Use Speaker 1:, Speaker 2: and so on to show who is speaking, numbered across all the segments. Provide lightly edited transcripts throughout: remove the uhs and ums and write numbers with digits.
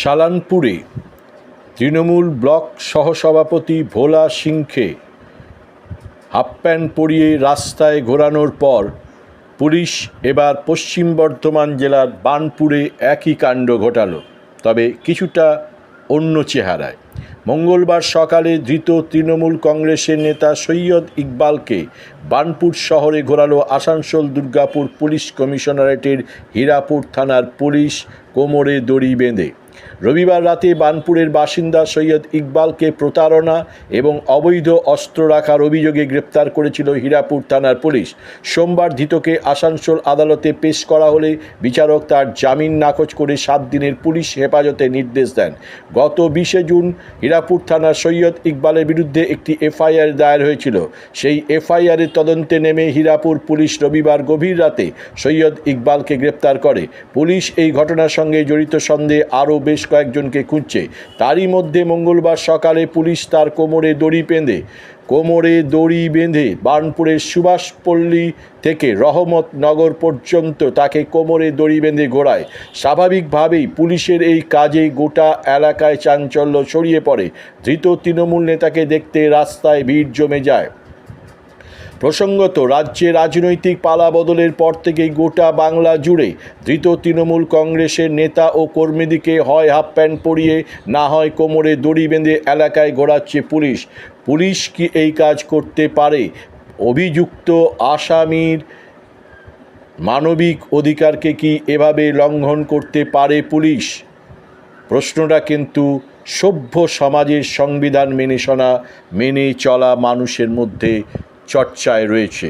Speaker 1: সালানপুরে Trinamool block সহসভাপতি ভোলা সিংকে half pant পরিয়ে রাস্তায় ঘোরানোর পর পুলিশ এবার পশ্চিম বর্ধমান জেলার বার্নপুরে একই কাণ্ড ঘটালো, তবে কিছুটা অন্য চেহারায়। মঙ্গলবার সকালে ধৃত তৃণমূল কংগ্রেসের নেতা সৈয়দ ইকবালকে বার্নপুর শহরে ঘোরালো আসানসোল দুর্গাপুর পুলিশ কমিশনারেটের হীরাপুর থানার পুলিশ কোমরে দড়ি বেঁধে। রবিবার রাতে বার্নপুরের বাসিন্দা সৈয়দ ইকবালকে প্রতারণা এবং অবৈধ অস্ত্র রাখার অভিযোগে গ্রেপ্তার করেছিল হীরাপুর থানার পুলিশ। সোমবার ধৃতকে আসানসোল আদালতে পেশ করা হলে বিচারক তার জামিন নাকচ করে 7 দিনের পুলিশ হেফাজতে নির্দেশ দেন। গত 20 জুন হীরাপুর থানার সৈয়দ ইকবালের বিরুদ্ধে একটি এফআইআর দায়ের হয়েছিল। সেই এফআইআরের তদন্তে নেমে হীরাপুর পুলিশ রবিবার গভীর রাতে সৈয়দ ইকবালকে গ্রেপ্তার করে। পুলিশ এই ঘটনার সঙ্গে জড়িত সন্দেহে আরও বেশ কয়েকজনকে খুঁজছে। তারই মধ্যে মঙ্গলবার সকালে পুলিশ তার কোমরে দড়ি বেঁধে বার্নপুরের সুভাষপল্লী থেকে রহমতনগর পর্যন্ত তাকে কোমরে দড়ি বেঁধে ঘোরায়। স্বাভাবিকভাবেই পুলিশের এই কাজে গোটা এলাকায় চাঞ্চল্য ছড়িয়ে পড়ে। ধৃত তৃণমূল নেতাকে দেখতে রাস্তায় ভিড় জমে যায়। প্রসঙ্গত, রাজ্যে রাজনৈতিক পালাবদলের পর থেকেই গোটা বাংলা জুড়ে ধৃত তৃণমূল কংগ্রেসের নেতা ও কর্মীদিকে হয় হাফ প্যান্ট পরিয়ে, না হয় কোমরে দড়ি বেঁধে এলাকায় ঘোরাচ্ছে পুলিশ। পুলিশ কি এই কাজ করতে পারে? অভিযুক্ত আসামির মানবিক অধিকারকে কি এভাবে লঙ্ঘন করতে পারে পুলিশ? প্রশ্নটা কিন্তু সভ্য সমাজের সংবিধান মেনে চলা মানুষের মধ্যে চর্চায় রয়েছে।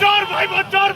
Speaker 2: চোর ভাই চোর